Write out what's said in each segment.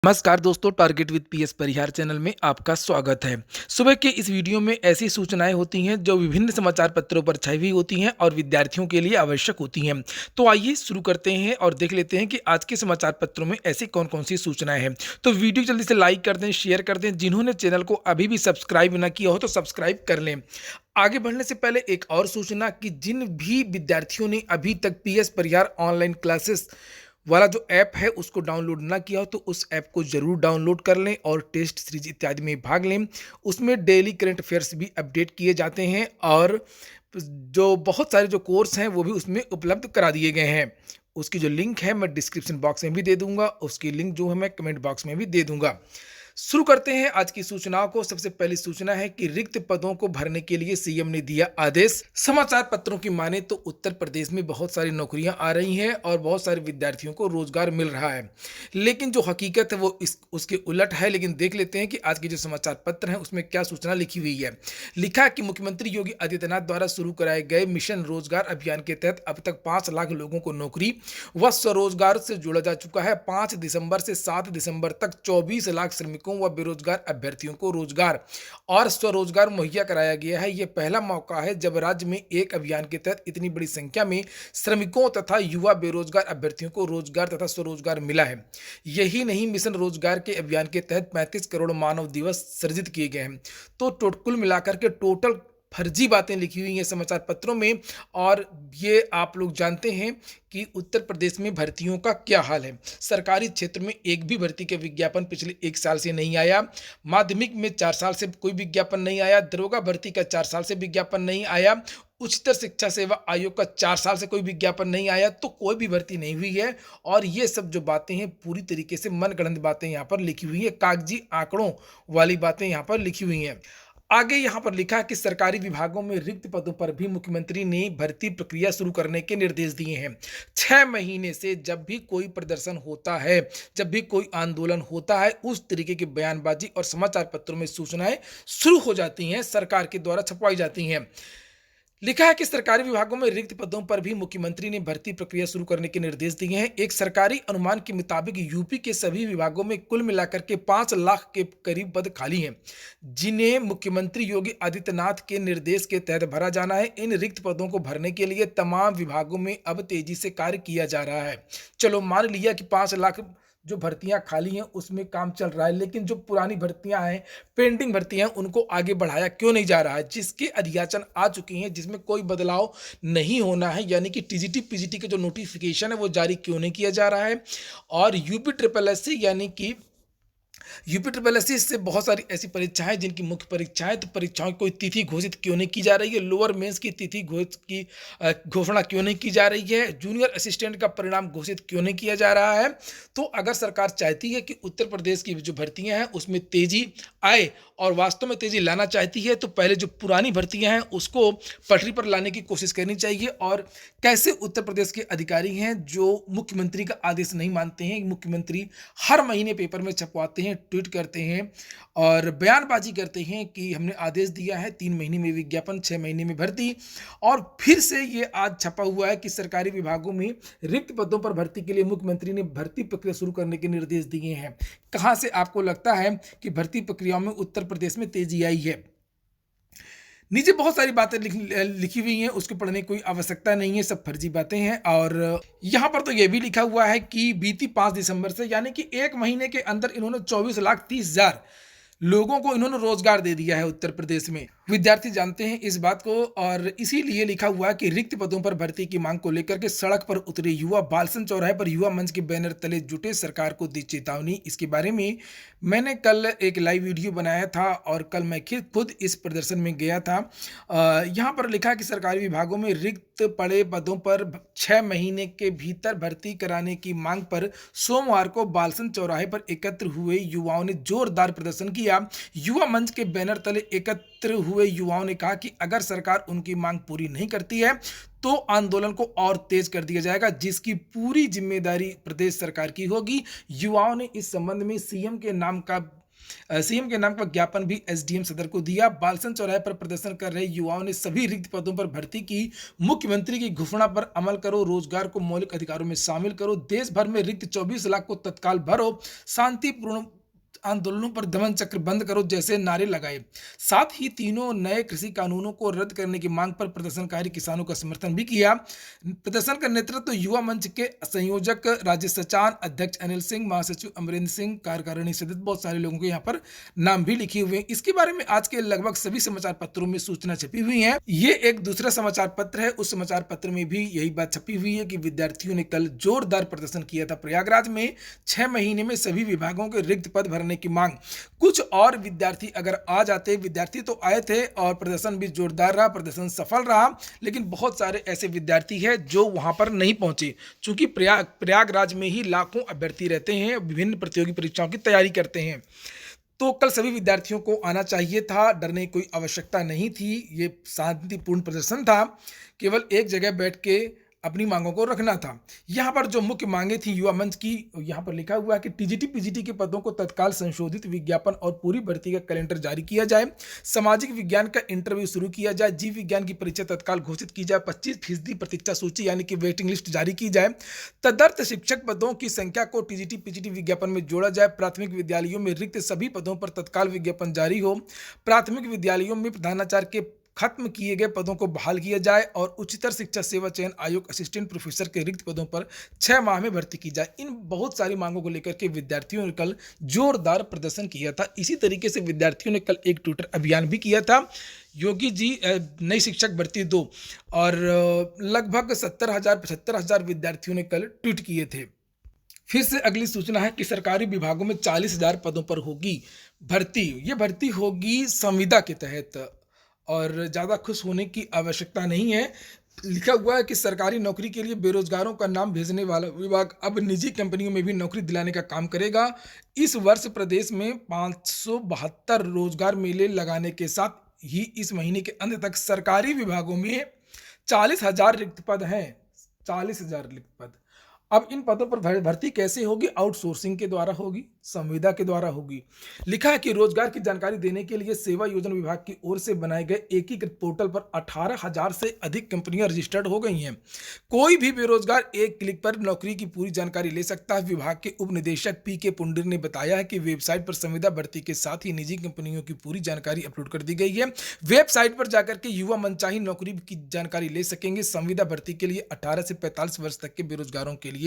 नमस्कार दोस्तों, target with PS Parihar channel में आपका स्वागत है। सुबह के इस वीडियो में ऐसी सूचनाएं होती हैं जो विभिन्न समाचार पत्रों पर छाई हुई होती हैं और विद्यार्थियों के लिए आवश्यक होती हैं। तो आइए शुरू करते हैं और देख लेते हैं कि आज के समाचार पत्रों में ऐसी कौन-कौन सी सूचनाएं हैं। तो वीडियो जल्दी से लाइक कर दें, शेयर कर दें। जिन्होंने चैनल को अभी भी सब्सक्राइब ना किया हो तो सब्सक्राइब कर लें। आगे बढ़ने से पहले एक और सूचना कि जिन भी विद्यार्थियों ने अभी तक पीएस परिहार ऑनलाइन क्लासेस वाला जो ऐप है उसको डाउनलोड ना किया हो तो उस ऐप को ज़रूर डाउनलोड कर लें और टेस्ट सीरीज इत्यादि में भाग लें। उसमें डेली करंट अफेयर्स भी अपडेट किए जाते हैं और जो बहुत सारे जो कोर्स हैं वो भी उसमें उपलब्ध करा दिए गए हैं। उसकी जो लिंक है मैं डिस्क्रिप्शन बॉक्स में भी दे दूंगा, उसकी लिंक जो है मैं कमेंट बॉक्स में भी दे दूंगा। शुरू करते हैं आज की सूचनाओं को। सबसे पहली सूचना है कि रिक्त पदों को भरने के लिए सीएम ने दिया आदेश। समाचार पत्रों की माने तो उत्तर प्रदेश में बहुत सारी नौकरियां आ रही हैं और बहुत सारे विद्यार्थियों को रोजगार मिल रहा है, लेकिन जो हकीकत है वो उसके उलट है। लेकिन देख लेते हैं कि आज के जो समाचार पत्र हैं उसमें क्या सूचना लिखी हुई है। लिखा है कि मुख्यमंत्री योगी आदित्यनाथ द्वारा शुरू कराए गए मिशन रोजगार अभियान के तहत अब तक 5 लाख लोगों को नौकरी व स्वरोजगार से जोड़ा जा चुका है। 5 दिसंबर से 7 दिसंबर तक 24 लाख श्रमिकों व बेरोजगार अभ्यर्थियों को रोजगार और स्वरोजगार मुहैया कराया गया है। यह पहला मौका है जब राज्य में एक अभियान के तहत इतनी बड़ी संख्या में श्रमिकों तथा युवा बेरोजगार अभ्यर्थियों को रोजगार तथा स्वरोजगार मिला है। यही नहीं, मिशन रोजगार के अभियान के तहत 35 करोड़ मानव दिवस सृजित किए गए हैं। तो कुल मिलाकर के टोटल फर्जी बातें लिखी हुई हैं समाचार पत्रों में। और ये आप लोग जानते हैं कि उत्तर प्रदेश में भर्तियों का क्या हाल है। सरकारी क्षेत्र में एक भी भर्ती के विज्ञापन पिछले 1 साल से नहीं आया। माध्यमिक में 4 साल से कोई विज्ञापन नहीं आया। दरोगा भर्ती का 4 साल से विज्ञापन नहीं आया। उच्चतर शिक्षा सेवा आयोग का 4 साल से कोई विज्ञापन नहीं आया। तो कोई भी भर्ती नहीं हुई है। और ये सब जो बातें हैं पूरी तरीके से मनगढ़ंत बातें यहाँ पर लिखी हुई है, कागजी आंकड़ों वाली बातें यहाँ पर लिखी हुई हैं। आगे यहाँ पर लिखा है कि सरकारी विभागों में रिक्त पदों पर भी मुख्यमंत्री ने भर्ती प्रक्रिया शुरू करने के निर्देश दिए हैं। 6 महीने से जब भी कोई प्रदर्शन होता है, जब भी कोई आंदोलन होता है, उस तरीके की बयानबाजी और समाचार पत्रों में सूचनाएं शुरू हो जाती हैं, सरकार के द्वारा छपवाई जाती हैं। लिखा है कि सरकारी विभागों में रिक्त पदों पर भी मुख्यमंत्री ने भर्ती प्रक्रिया शुरू करने के निर्देश दिए हैं। एक सरकारी अनुमान के मुताबिक यूपी के सभी विभागों में कुल मिलाकर के 5 लाख के करीब पद खाली हैं, जिन्हें मुख्यमंत्री योगी आदित्यनाथ के निर्देश के तहत भरा जाना है। इन रिक्त पदों को भरने के लिए तमाम विभागों में अब तेजी से कार्य किया जा रहा है। चलो मान लिया कि 5 लाख जो भर्तियां खाली हैं उसमें काम चल रहा है, लेकिन जो पुरानी भर्तियां हैं, पेंडिंग भर्तियां हैं, उनको आगे बढ़ाया क्यों नहीं जा रहा है? जिसके अधियाचन आ चुकी हैं, जिसमें कोई बदलाव नहीं होना है, यानी कि टीजीटी पीजीटी के जो नोटिफिकेशन है वो जारी क्यों नहीं किया जा रहा है? और यूपी ट्रिपल एससी यानी कि यूपी ट्रिपल एससी से बहुत सारी ऐसी परीक्षाएं जिनकी मुख्य परीक्षाएं, तो परीक्षाओं की कोई तिथि घोषित क्यों नहीं की जा रही है? लोअर मेंस की तिथि घोषणा क्यों नहीं की जा रही है? जूनियर असिस्टेंट का परिणाम घोषित क्यों नहीं किया जा रहा है? तो अगर सरकार चाहती है कि उत्तर प्रदेश की जो भर्तियां हैं उसमें तेजी आए और वास्तव में तेजी लाना चाहती है, तो पहले जो पुरानी भर्तियां हैं उसको पटरी पर लाने की कोशिश करनी चाहिए। और कैसे उत्तर प्रदेश के अधिकारी हैं जो मुख्यमंत्री का आदेश नहीं मानते हैं। मुख्यमंत्री हर महीने पेपर में छपवाते हैं, ट्वीट करते हैं और बयानबाजी करते हैं कि हमने आदेश दिया है 3 महीने में विज्ञापन, 6 महीने में भर्ती। और फिर से ये आज छपा हुआ है कि सरकारी विभागों में रिक्त पदों पर भर्ती के लिए मुख्यमंत्री ने भर्ती प्रक्रिया शुरू करने के निर्देश दिए हैं। कहां से आपको लगता है कि भर्ती प्रक्रियाओं में उत्तर प्रदेश में तेजी आई है? नीचे बहुत सारी बातें लिखी हुई हैं, उसको पढ़ने की कोई आवश्यकता नहीं है, सब फर्जी बातें हैं। और यहाँ पर तो ये भी लिखा हुआ है कि बीती 5 दिसंबर से यानी कि 1 महीने के अंदर इन्होंने 24,30,000 लोगों को इन्होंने रोजगार दे दिया है उत्तर प्रदेश में। विद्यार्थी जानते हैं इस बात को और इसीलिए लिखा हुआ है कि रिक्त पदों पर भर्ती की मांग को लेकर के सड़क पर उतरे युवा। बालसन चौराहे पर युवा मंच के बैनर तले जुटे, सरकार को दी चेतावनी। इसके बारे में मैंने कल एक लाइव वीडियो बनाया था और कल मैं खुद इस प्रदर्शन में गया था। यहाँ पर लिखा कि सरकारी विभागों में रिक्त पड़े पदों पर 6 महीने के भीतर भर्ती कराने की मांग पर सोमवार को बालसन चौराहे पर एकत्र हुए युवाओं ने जोरदार प्रदर्शन किया। युवा मंच के बैनर तले एकत्र हुए युवाओं ने कहा कि अगर सरकार उनकी मांग पूरी नहीं करती है तो आंदोलन को और तेज कर दिया जाएगा, जिसकी पूरी जिम्मेदारी प्रदेश सरकार की होगी। युवाओं ने इस संबंध में सीएम के नाम का सीएम के नाम का ज्ञापन भी एसडीएम सदर को दिया। बालसन चौराहे पर प्रदर्शन कर रहे युवाओं ने सभी रिक्त पदों पर भर्ती की। मुख्यमंत्री की घोषणा पर अमल करो, रोजगार को मौलिक अधिकारों में शामिल करो, देश भर में रिक्त 24 लाख को तत्काल भरो, शांतिपूर्ण आंदोलनों पर दमन चक्र बंद करो जैसे नारे लगाए। साथ ही तीनों नए कृषि कानूनों को रद्द करने की मांग पर प्रदर्शनकारी किसानों का समर्थन भी किया। प्रदर्शन का नेतृत्व युवा मंच के संयोजक राजेश सचान, अध्यक्ष अनिल सिंह, महासचिव अमरेंद्र सिंह, कार्यकारिणी सदस्य, बहुत सारे लोगों के यहाँ पर नाम भी लिखे हुए हैं। इसके बारे में आज के लगभग सभी समाचार पत्रों में सूचना छपी हुई है। ये एक दूसरा समाचार पत्र है, उस समाचार पत्र में भी यही बात छपी हुई है कि विद्यार्थियों ने कल जोरदार प्रदर्शन किया था प्रयागराज में। 6 महीने में सभी विभागों के रिक्त पद भरने की मांग। कुछ और विद्यार्थी अगर आ जाते, विद्यार्थी तो आए थे और प्रदर्शन भी जोरदार रहा, प्रदर्शन सफल रहा, लेकिन बहुत सारे ऐसे विद्यार्थी हैं जो वहां पर नहीं पहुंचे। चूंकि प्रयागराज में ही लाखों अभ्यर्थी रहते हैं, विभिन्न प्रतियोगी परीक्षाओं की तैयारी करते हैं, तो कल सभी विद्यार्थियों को आना चाहिए था। डरने की कोई आवश्यकता नहीं थी। ये शांतिपूर्ण प्रदर्शन था, केवल एक जगह बैठ के अपनी मांगों को रखना था। यहाँ पर जो मुख्य मांगे थी युवा मंच की, यहाँ पर लिखा हुआ है कि टीजीटी पीजीटी के पदों को तत्काल संशोधित विज्ञापन और पूरी भर्ती का कैलेंडर जारी किया जाए। सामाजिक विज्ञान का इंटरव्यू शुरू किया जाए। जीव विज्ञान की परीक्षा तत्काल घोषित की जाए। 25% प्रतीक्षा सूची यानी कि वेटिंग लिस्ट जारी की जाए। तदर्थ शिक्षक पदों की संख्या को टीजीटी पीजीटी विज्ञापन में जोड़ा जाए। प्राथमिक विद्यालयों में रिक्त सभी पदों पर तत्काल विज्ञापन जारी हो। प्राथमिक विद्यालयों में प्रधानाचार्य के खत्म किए गए पदों को बहाल किया जाए और उच्चतर शिक्षा सेवा चयन आयोग असिस्टेंट प्रोफेसर के रिक्त पदों पर 6 माह में भर्ती की जाए। इन बहुत सारी मांगों को लेकर के विद्यार्थियों ने कल जोरदार प्रदर्शन किया था। इसी तरीके से विद्यार्थियों ने कल एक ट्विटर अभियान भी किया था, योगी जी नई शिक्षक भर्ती 2, और लगभग 70,000-75,000 विद्यार्थियों ने कल ट्वीट किए थे। फिर से अगली सूचना है कि सरकारी विभागों में 40,000 पदों पर होगी भर्ती। ये भर्ती होगी संविदा के तहत और ज़्यादा खुश होने की आवश्यकता नहीं है। लिखा हुआ है कि सरकारी नौकरी के लिए बेरोजगारों का नाम भेजने वाला विभाग अब निजी कंपनियों में भी नौकरी दिलाने का काम करेगा। इस वर्ष प्रदेश में 572 रोजगार मेले लगाने के साथ ही इस महीने के अंत तक सरकारी विभागों में 40,000 रिक्त पद हैं। 40,000 रिक्त पद। अब इन पदों पर भर्ती कैसे होगी? आउटसोर्सिंग के द्वारा होगी, संविदा के द्वारा होगी। लिखा है कि रोजगार की जानकारी देने के लिए सेवा योजना विभाग की ओर से बनाए गए एकीकृत पोर्टल पर 18,000 से अधिक कंपनियां रजिस्टर्ड हो गई हैं। कोई भी बेरोजगार एक क्लिक पर नौकरी की पूरी जानकारी ले सकता है। विभाग के उप निदेशक पीके पुंडिर ने बताया है कि वेबसाइट पर संविदा भर्ती के साथ ही निजी कंपनियों की पूरी जानकारी अपलोड कर दी गई है। वेबसाइट पर जाकर के युवा मनचाही नौकरी की जानकारी ले सकेंगे। संविदा भर्ती के लिए 18 से 45 वर्ष तक के बेरोजगारों के लिए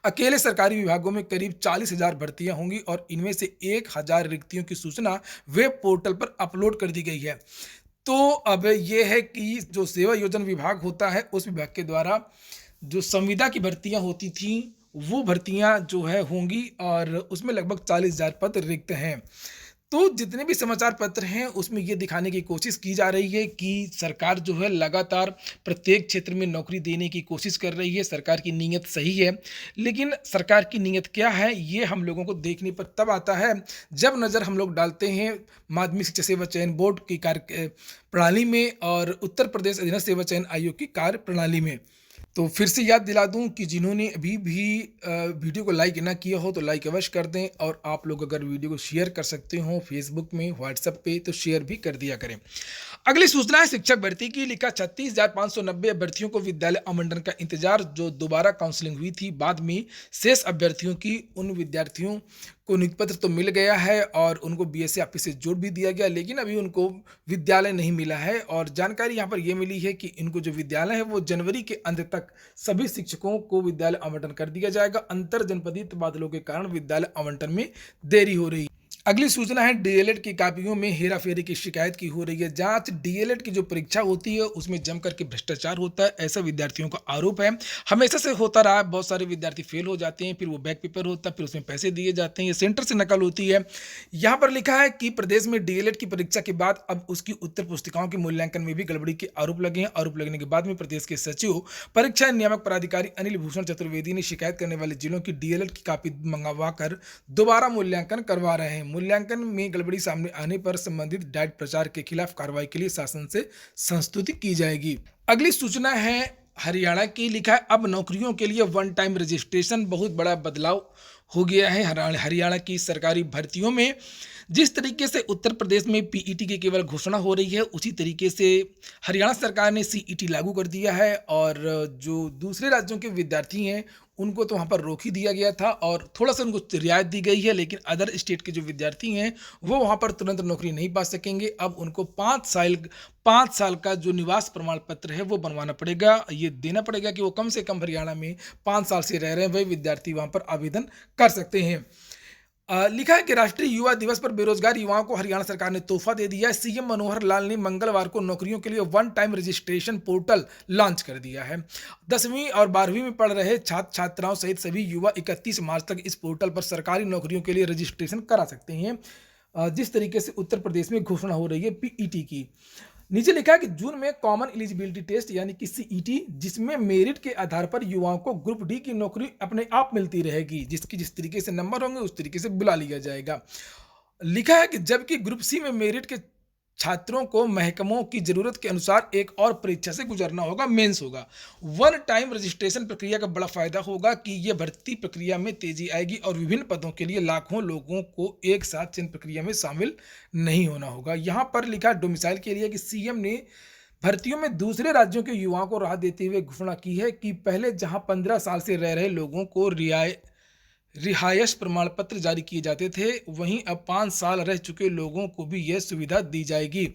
अकेले सरकारी विभागों में करीब 40,000 भर्तियां होंगी और इनमें से 1,000 रिक्तियों की सूचना वेब पोर्टल पर अपलोड कर दी गई है। तो अब यह है कि जो सेवा योजना विभाग होता है, उस विभाग के द्वारा जो संविदा की भर्तियां होती थी वो भर्तियां जो है होंगी और उसमें लगभग 40,000 पद रिक्त हैं। तो जितने भी समाचार पत्र हैं उसमें ये दिखाने की कोशिश की जा रही है कि सरकार जो है लगातार प्रत्येक क्षेत्र में नौकरी देने की कोशिश कर रही है। सरकार की नीयत सही है, लेकिन सरकार की नीयत क्या है ये हम लोगों को देखने पर तब आता है जब नज़र हम लोग डालते हैं माध्यमिक शिक्षा सेवा चयन बोर्ड की कार्य प्रणाली में और उत्तर प्रदेश अधीनस्थ सेवा चयन आयोग की कार्य प्रणाली में। तो फिर से याद दिला दूं कि जिन्होंने अभी भी वीडियो को लाइक ना किया हो तो लाइक अवश्य कर दें, और आप लोग अगर वीडियो को शेयर कर सकते हो फेसबुक में, व्हाट्सएप पे, तो शेयर भी कर दिया करें। अगली सूचना है शिक्षक भर्ती की। लिखा 36,590 अभ्यर्थियों को विद्यालय आवंटन का इंतजार। जो दोबारा काउंसलिंग हुई थी, बाद में शेष अभ्यर्थियों की उन विद्यार्थियों को नियुक्ति पत्र तो मिल गया है और उनको बीएससी ऑफिस से जोड़ भी दिया गया, लेकिन अभी उनको विद्यालय नहीं मिला है। और जानकारी यहाँ पर यह मिली है कि इनको जो विद्यालय है वो जनवरी के अंत तक सभी शिक्षकों को विद्यालय आवंटन कर दिया जाएगा। अंतर जनपदीय तबादलों के कारण विद्यालय आवंटन में देरी हो रही है। अगली सूचना है डीएलएड की कापियों में हेराफेरी की शिकायत की हो रही है जांच। डीएलएड की जो परीक्षा होती है उसमें जम करके भ्रष्टाचार होता है, ऐसा विद्यार्थियों का आरोप है। हमेशा से होता रहा है, बहुत सारे विद्यार्थी फेल हो जाते हैं, फिर वो बैक पेपर होता है, फिर उसमें पैसे दिए जाते हैं, ये सेंटर से नकल होती है। यहाँ पर लिखा है कि प्रदेश में डीएलएड की परीक्षा के बाद अब उसकी उत्तर पुस्तिकाओं के मूल्यांकन में भी गड़बड़ी के आरोप लगे हैं। आरोप लगने के बाद में प्रदेश के सचिव परीक्षा नियामक प्राधिकारी अनिल भूषण चतुर्वेदी ने शिकायत करने वाले जिलों की डीएलएड की कॉपी मंगवा कर दोबारा मूल्यांकन करवा रहे हैं। मूल्यांकन में गड़बड़ी सामने आने पर संबंधित डाइट प्रचार के खिलाफ कार्रवाई के लिए शासन से संस्तुति की जाएगी। अगली सूचना है हरियाणा की। लिखा है अब नौकरियों के लिए वन टाइम रजिस्ट्रेशन। बहुत बड़ा बदलाव हो गया है हरियाणा की सरकारी भर्तियों में। जिस तरीके से उत्तर प्रदेश में पीईटी की केवल घोषणा हो रही है, उसी तरीके से हरियाणा सरकार ने सीईटी लागू कर दिया है और जो दूसरे राज्यों के विद्यार्थी हैं, उनको तो वहाँ पर रोक ही दिया गया था और थोड़ा-सा उनको रियायत दी गई है, लेकिन अदर स्टेट के जो विद्यार्थी हैं, वो वहाँ पर तुरंत नौकरी नहीं पा सकेंगे। अब उनको 5 साल का जो निवास प्रमाण पत्र है, वो बनवाना पड़ेगा। ये देना पड़ेगा कि वो कम से कम हरियाणा में 5 साल से रह रहे हैं, वही विद्यार्थी वहाँ पर आवेदन कर सकते हैं। लिखा है कि राष्ट्रीय युवा दिवस पर बेरोजगार युवाओं को हरियाणा सरकार ने तोहफा दे दिया है। सीएम मनोहर लाल ने मंगलवार को नौकरियों के लिए one time registration portal launch कर दिया है। 10वीं और 12वीं में पढ़ रहे छात्र छात्राओं सहित सभी युवा 31 मार्च तक इस पोर्टल पर सरकारी नौकरियों के लिए रजिस्ट्रेशन करा सकते हैं। जिस तरीके से उत्तर प्रदेश में घोषणा हो रही है पीईटी की। नीचे लिखा है कि जून में कॉमन एलिजिबिलिटी टेस्ट यानी कि सीईटी, जिसमें मेरिट के आधार पर युवाओं को ग्रुप डी की नौकरी अपने आप मिलती रहेगी, जिसकी जिस तरीके से नंबर होंगे उस तरीके से बुला लिया जाएगा। लिखा है कि जबकि ग्रुप सी में मेरिट के छात्रों को महकमों की जरूरत के अनुसार एक और परीक्षा से गुजरना होगा, मेंस होगा। वन टाइम रजिस्ट्रेशन प्रक्रिया का बड़ा फायदा होगा कि यह भर्ती प्रक्रिया में तेजी आएगी और विभिन्न पदों के लिए लाखों लोगों को एक साथ चयन प्रक्रिया में शामिल नहीं होना होगा। यहाँ पर लिखा डोमिसाइल के लिए कि सीएम ने भर्तियों में दूसरे राज्यों के युवाओं को राहत देते हुए घोषणा की है कि पहले जहां 15 साल से रह रहे लोगों को रिहायश प्रमाण पत्र जारी किए जाते थे, वहीं अब 5 साल रह चुके लोगों को भी यह सुविधा दी जाएगी।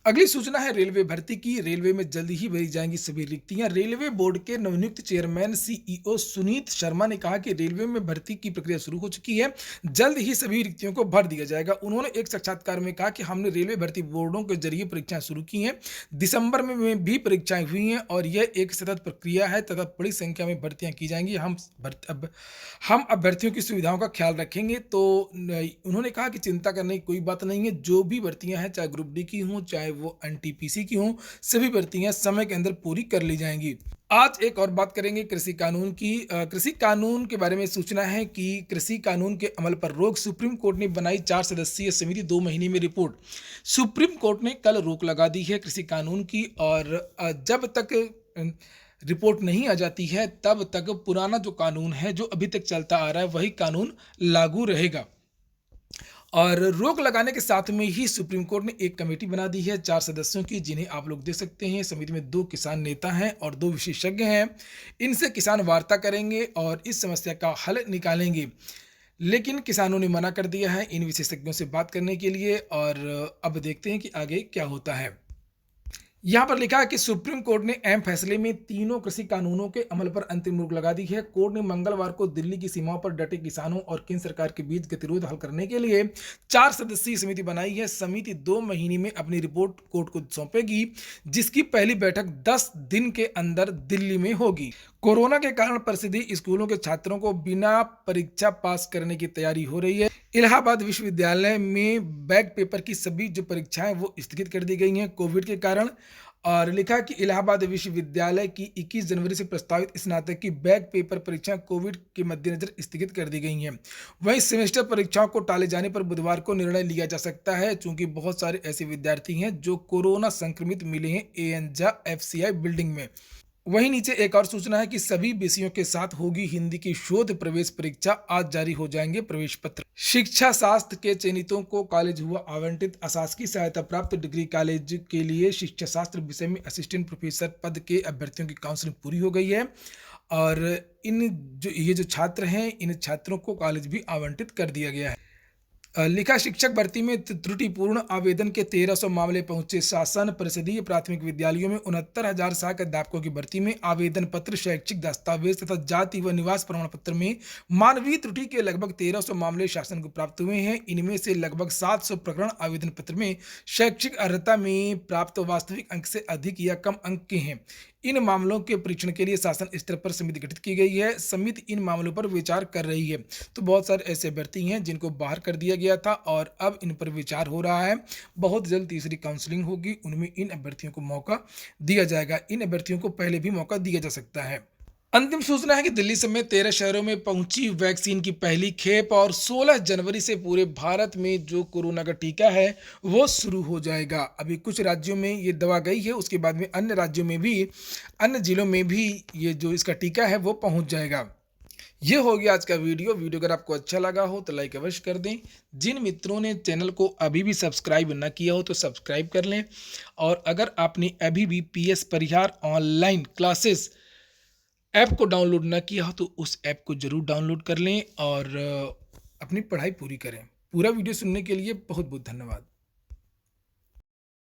अगली सूचना है रेलवे भर्ती की। रेलवे में जल्दी ही भरी जाएंगी सभी रिक्तियां। रेलवे बोर्ड के नवनियुक्त चेयरमैन सीईओ सुनीत शर्मा ने कहा कि रेलवे में भर्ती की प्रक्रिया शुरू हो चुकी है, जल्द ही सभी रिक्तियों को भर दिया जाएगा। उन्होंने एक साक्षात्कार में कहा कि हमने रेलवे भर्ती बोर्डों के जरिए परीक्षाएं शुरू की हैं, दिसंबर में भी परीक्षाएं हुई हैं और यह एक सतत प्रक्रिया है तथा बड़ी संख्या में भर्तियां की जाएंगी। हम अभ्यर्थियों की सुविधाओं का ख्याल रखेंगे। तो उन्होंने कहा कि चिंता करने की कोई बात नहीं है, जो भी भर्तियां हैं, चाहे ग्रुप डी की हों चाहे वो एनटीपीसी की हों, सभी भर्तियां समय के अंदर पूरी कर ली जाएंगी। आज एक और बात करेंगे कृषि कानून की। कृषि कानून के बारे में सूचना है कि कृषि कानून के अमल पर रोक, सुप्रीम कोर्ट ने बनाई 4 सदस्यीय समिति, 2 महीने में रिपोर्ट। सुप्रीम कोर्ट ने कल रोक लगा दी है कृषि कानून की और जब तक रिपोर्ट नहीं आ जाती है तब तक पुराना जो कानून है, जो अभी तक चलता आ रहा है, वही कानून लागू रहेगा। और रोक लगाने के साथ में ही सुप्रीम कोर्ट ने एक कमेटी बना दी है 4 सदस्यों की, जिन्हें आप लोग देख सकते हैं। समिति में 2 किसान नेता हैं और 2 विशेषज्ञ हैं। इनसे किसान वार्ता करेंगे और इस समस्या का हल निकालेंगे, लेकिन किसानों ने मना कर दिया है इन विशेषज्ञों से बात करने के लिए। और अब देखते हैं कि आगे क्या होता है। यहाँ पर लिखा है कि सुप्रीम कोर्ट ने अहम फैसले में तीनों कृषि कानूनों के अमल पर अंतिम रोक लगा दी है। कोर्ट ने मंगलवार को दिल्ली की सीमाओं पर डटे किसानों और केंद्र सरकार के बीच गतिरोध हल करने के लिए 4 सदस्यीय समिति बनाई है। समिति 2 महीने में अपनी रिपोर्ट कोर्ट को सौंपेगी, जिसकी पहली बैठक 10 दिन के अंदर दिल्ली में होगी। कोरोना के कारण परिस्थिति स्कूलों के छात्रों को बिना परीक्षा पास करने की तैयारी हो रही है। इलाहाबाद विश्वविद्यालय में बैक पेपर की सभी जो परीक्षाएं वो स्थगित कर दी गई हैं कोविड के कारण। और लिखा कि इलाहाबाद विश्वविद्यालय की 21 जनवरी से प्रस्तावित स्नातक की बैक पेपर परीक्षाएं कोविड के मद्देनजर स्थगित कर दी गई हैं। वहीं सेमेस्टर परीक्षाओं को टाले जाने पर बुधवार को निर्णय लिया जा सकता है, चूंकि बहुत सारे ऐसे विद्यार्थी हैं जो कोरोना संक्रमित मिले हैं एएनजा एफसीआई बिल्डिंग में। वहीं नीचे एक और सूचना है कि सभी विषयों के साथ होगी हिंदी की शोध प्रवेश परीक्षा। आज जारी हो जाएंगे प्रवेश पत्र। शिक्षा शास्त्र के चयनितों को कॉलेज हुआ आवंटित। अशासकीय सहायता प्राप्त डिग्री कॉलेज के लिए शिक्षा शास्त्र विषय में असिस्टेंट प्रोफेसर पद के अभ्यर्थियों की काउंसलिंग पूरी हो गई है और ये जो छात्र हैं, इन छात्रों को कॉलेज भी आवंटित कर दिया गया है। लिखा शिक्षक भर्ती में त्रुटिपूर्ण आवेदन के 1300 मामले पहुंचे शासन। परिषदीय प्राथमिक विद्यालयों में 69,000 सहायक अध्यापकों की भर्ती में आवेदन पत्र, शैक्षिक दस्तावेज तथा जाति व निवास प्रमाण पत्र में मानवीय त्रुटि के लगभग 1300 मामले शासन को प्राप्त हुए हैं। इनमें से लगभग 700 प्रकरण आवेदन पत्र में शैक्षिक अर्हता में प्राप्त वास्तविक अंक से अधिक या कम अंक के हैं। इन मामलों के परीक्षण के लिए शासन स्तर पर समिति गठित की गई है। समिति इन मामलों पर विचार कर रही है। तो बहुत सारे ऐसे अभ्यर्थी हैं जिनको बाहर कर दिया गया था और अब इन पर विचार हो रहा है। बहुत जल्द तीसरी काउंसलिंग होगी, उनमें इन अभ्यर्थियों को मौका दिया जाएगा। इन अभ्यर्थियों को पहले भी मौका दिया जा सकता है। अंतिम सूचना है कि दिल्ली समेत 13 शहरों में पहुंची वैक्सीन की पहली खेप और 16 जनवरी से पूरे भारत में जो कोरोना का टीका है वो शुरू हो जाएगा। अभी कुछ राज्यों में ये दवा गई है, उसके बाद में अन्य राज्यों में भी, अन्य जिलों में भी ये जो इसका टीका है वो पहुंच जाएगा। ये हो गया आज का वीडियो अगर आपको अच्छा लगा हो तो लाइक अवश्य कर दें। जिन मित्रों ने चैनल को अभी भी सब्सक्राइब ना किया हो तो सब्सक्राइब कर लें। और अगर आपने अभी भी पीएस परिहार ऑनलाइन क्लासेस ऐप को डाउनलोड ना किया हो तो उस ऐप को ज़रूर डाउनलोड कर लें और अपनी पढ़ाई पूरी करें। पूरा वीडियो सुनने के लिए बहुत बहुत धन्यवाद।